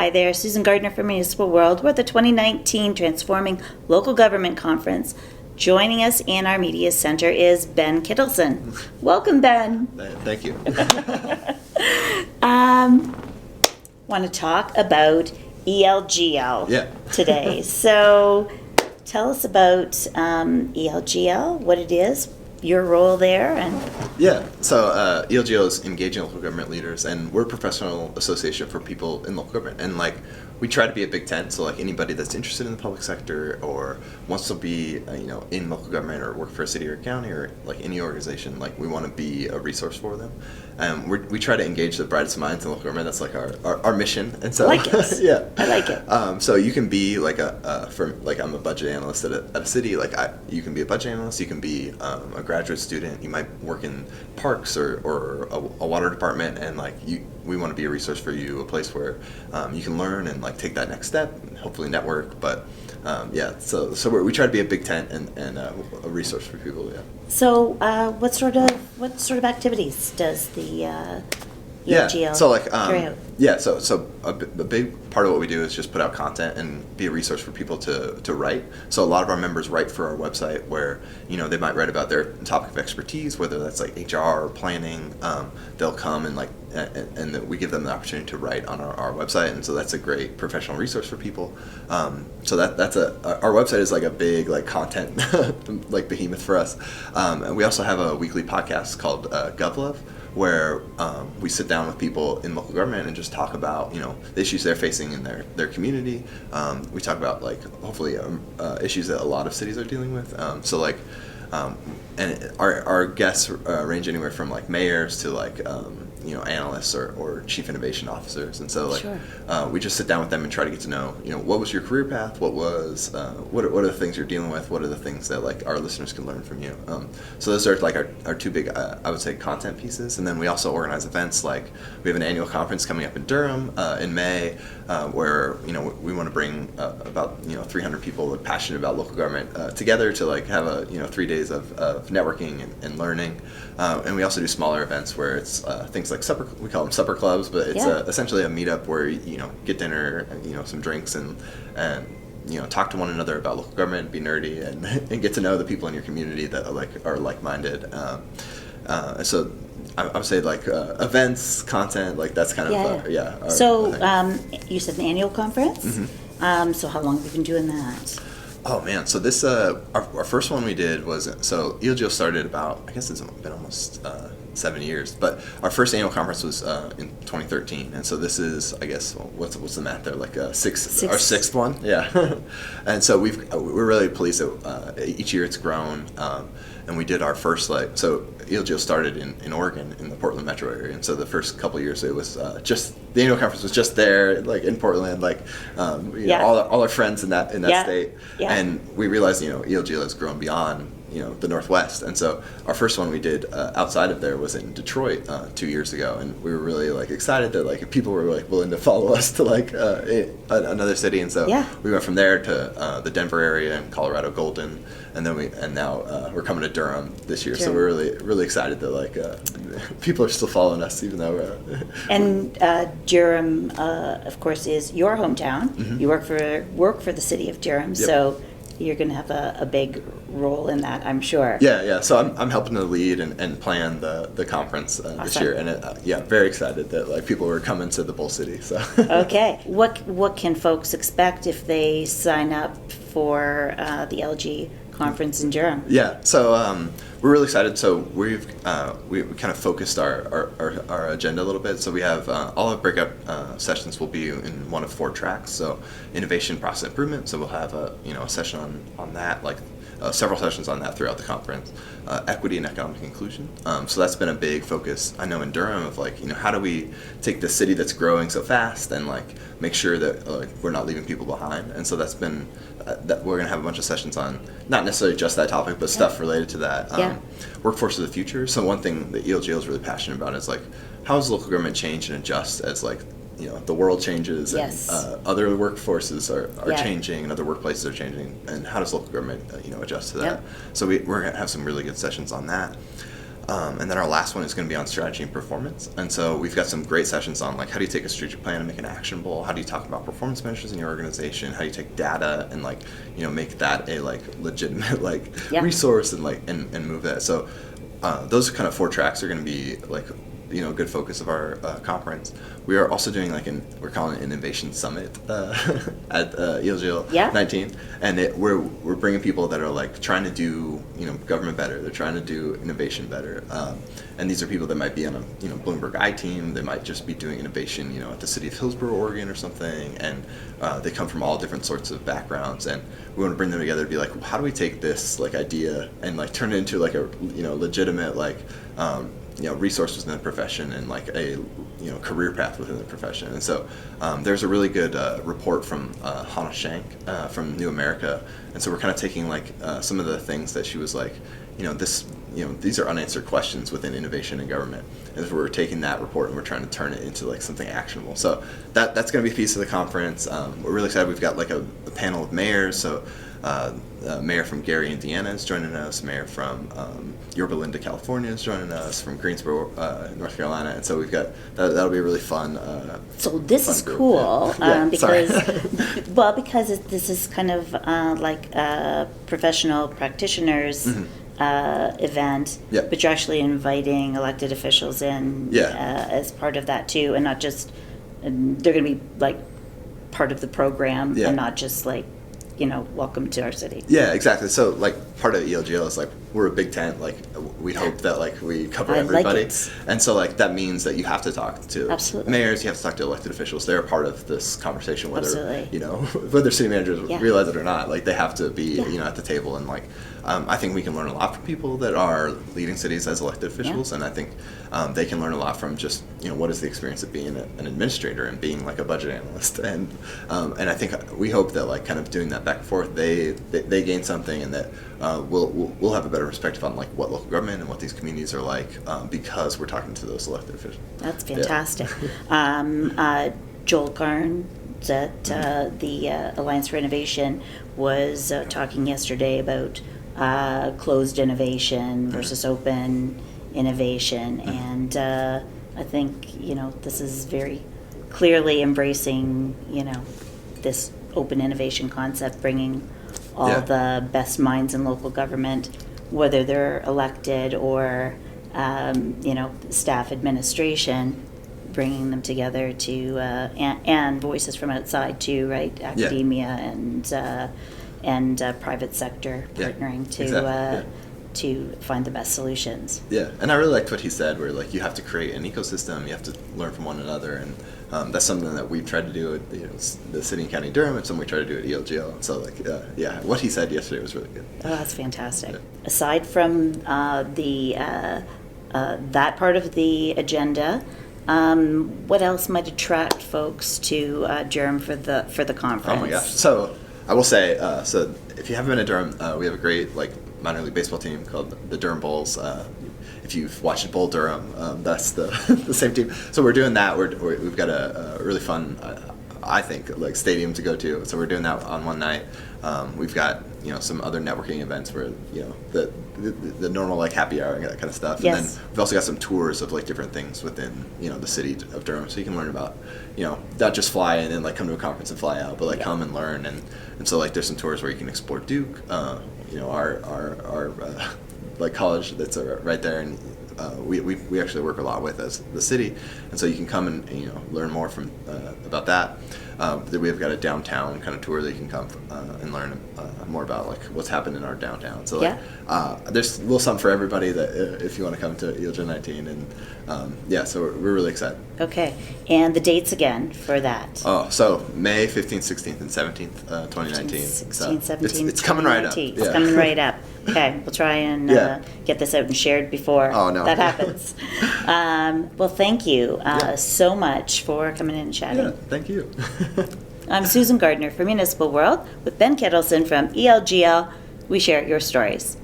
Hi there, Susan Gardner from Municipal World. We're at the 2019 Transforming Local Government Conference. Joining us in our media center is Ben Kittelson. Welcome, Ben. Thank you. Want to talk about ELGL today. So tell us about ELGL, what it is, your role there, and So ELGL is engaging local government leaders, and we're a professional association for people in local government, and we try to be a big tent, so anybody that's interested in the public sector or wants to be in local government or work for a city or county or any organization, we want to be a resource for them. We try to engage the brightest minds in local government. That's our mission, and so I like it. Yeah, I like it. So you can be I'm a budget analyst at a city. You can be a budget analyst. You can be a graduate student. You might work in parks or a water department, and we want to be a resource for you, a place where you can learn and take that next step, and hopefully network. But so we try to be a big tent and a resource for people. Yeah. So what sort of activities does the ELGL carry out? So a big part of what we do is just put out content and be a resource for people to write. So a lot of our members write for our website, where they might write about their topic of expertise, whether that's HR or planning. They'll come and we give them the opportunity to write on our website, and so that's a great professional resource for people. So that's our website is a big content behemoth for us. And we also have a weekly podcast called GovLove, where we sit down with people in local government and just talk about the issues they're facing in their community. We talk about hopefully issues that a lot of cities are dealing with. And our guests range anywhere from mayors to analysts or chief innovation officers, and so we just sit down with them and try to get to know what was your career path, what are the things you're dealing with, what are the things that our listeners can learn from you. So those are our two big I would say content pieces, and then we also organize events. We have an annual conference coming up in Durham in May, where we want to bring about 300 people passionate about local government together to have 3 days of networking and learning. And we also do smaller events where it's things like supper. We call them supper clubs, but it's essentially a meetup where get dinner, some drinks, and talk to one another about local government, be nerdy, and get to know the people in your community that are like-minded. So I would say events, content, that's kind of So you said an annual conference. Mm-hmm. So how long have you been doing that? Oh man, so this our first one we did was, so ELGL started about, I guess it's been almost 7 years, but our first annual conference was in 2013, and so this is, I guess, what's the math there, our sixth one, and so we're really pleased that each year it's grown, and we did our first so ELGL started in Oregon, in the Portland metro area, and so the first couple of years it was just the annual conference was just there, in Portland, all our friends in that state, and we realized ELGL has grown beyond the Northwest, and so our first one we did outside of there was in Detroit 2 years ago, and we were really excited that people were willing to follow us to another city, and so we went from there to the Denver area and Colorado Golden, and then now we're coming to Durham this year. So we're really excited that people are still following us, even though and Durham of course is your hometown. Mm-hmm. You work for the city of Durham, so you're going to have a big role in that, I'm sure. Yeah. So I'm helping to lead and plan the conference this year, and very excited that people are coming to the Bull City. So okay, what can folks expect if they sign up for the LG conference in Durham? Yeah, so we're really excited. So we kind of focused our agenda a little bit. So we have all our breakout sessions will be in one of 4 tracks. So innovation, process improvement. So we'll have a session on that, several sessions on that throughout the conference. Equity and economic inclusion. So that's been a big focus, I know, in Durham, of how do we take the city that's growing so fast and make sure that we're not leaving people behind. And so that's been that we're going to have a bunch of sessions on not necessarily just that topic, but stuff related to that. Workforce of the future. So one thing that ELGL is really passionate about is how does local government change and adjust as the world changes, and other workforces are changing, and other workplaces are changing, and how does local government adjust to that? So we're going to have some really good sessions on that. And then our last one is going to be on strategy and performance. And so we've got some great sessions on like how do you take a strategic plan and make it actionable? How do you talk about performance measures in your organization? How do you take data and like, make that a like legitimate like resource and like and move that. So those kind of 4 tracks are going to be like a good focus of our conference. We are also doing like we're calling it an innovation summit at ELGL 19, and we're bringing people that are like trying to do government better. They're trying to do innovation better, and these are people that might be on a Bloomberg I team. They might just be doing innovation at the city of Hillsborough, Oregon, or something, and they come from all different sorts of backgrounds, and we want to bring them together to be like, well, how do we take this like idea and like turn it into like a legitimate like resource within the profession and like a career path within the profession. And so there's a really good report from Hannah Shank from New America, and so we're kind of taking like some of the things that she was like, these are unanswered questions within innovation and government, and so we're taking that report and we're trying to turn it into like something actionable. So that's going to be a piece of the conference. We're really excited. We've got like a panel of mayors. So mayor from Gary, Indiana is joining us. Mayor from Yorba Linda, California is joining us. From Greensboro, North Carolina. And so we've got that'll be a really fun. So this is group. cool because Sorry. This is kind of like a professional practitioners event, but you're actually inviting elected officials in as part of that too, and not just they're going to be like part of the program and not just like welcome to our city. Yeah, exactly. So like part of ELGL is like we're a big tent. Like we hope that like we cover everybody, and so like that means that you have to talk to mayors, you have to talk to elected officials. They're a part of this conversation, whether whether city managers realize it or not. Like they have to be at the table, and like I think we can learn a lot from people that are leading cities as elected officials, and I think they can learn a lot from just what is the experience of being an administrator and being like a budget analyst, and I think we hope that like kind of doing that back and forth, they gain something, and that we'll have a better perspective on like what local government and what these communities are like because we're talking to those elected officials. That's fantastic. Joel Carnes at the Alliance for Innovation was talking yesterday about closed innovation versus open innovation, and I think this is very clearly embracing this open innovation concept, bringing all the best minds in local government, whether they're elected or staff administration, bringing them together to and voices from outside too, right? Academia and private sector partnering to find the best solutions. Yeah, and I really liked what he said, where like you have to create an ecosystem, you have to learn from one another, and that's something that we've tried to do at the city and county of Durham, and something we try to do at ELGL. And so like what he said yesterday was really good. Oh, that's fantastic. Yeah. Aside from that part of the agenda, what else might attract folks to Durham for the conference? Oh my gosh! So I will say, so if you haven't been to Durham, we have a great like minor league baseball team called the Durham Bulls. If you've watched Bull Durham, that's the the same team. So we're doing that. We've got a really fun, I think, like stadium to go to. So we're doing that on one night. We've got some other networking events where the normal like happy hour and that kind of stuff. Yes. And then we've also got some tours of like different things within the city of Durham, so you can learn about not just fly in and like come to a conference and fly out, but like come and learn. And so like there's some tours where you can explore Duke, our like college that's right there, and we actually work a lot with as the city, and so you can come and learn more from about that. We've got a downtown kind of tour that you can come and learn more about like what's happened in our downtown. So like there's a little something for everybody that if you want to come to ELJ 19, and so we're really excited. Okay, and the dates again for that? Oh, so May 15th, 16th, and 17th, 2019. 16th, 17th, it's coming right up. It's coming right up. Okay, we'll try and get this out and shared before that happens. Well, thank you so much for coming in and chatting. Yeah, thank you. I'm Susan Gardner for Municipal World with Ben Kittelson from ELGL. We share your stories.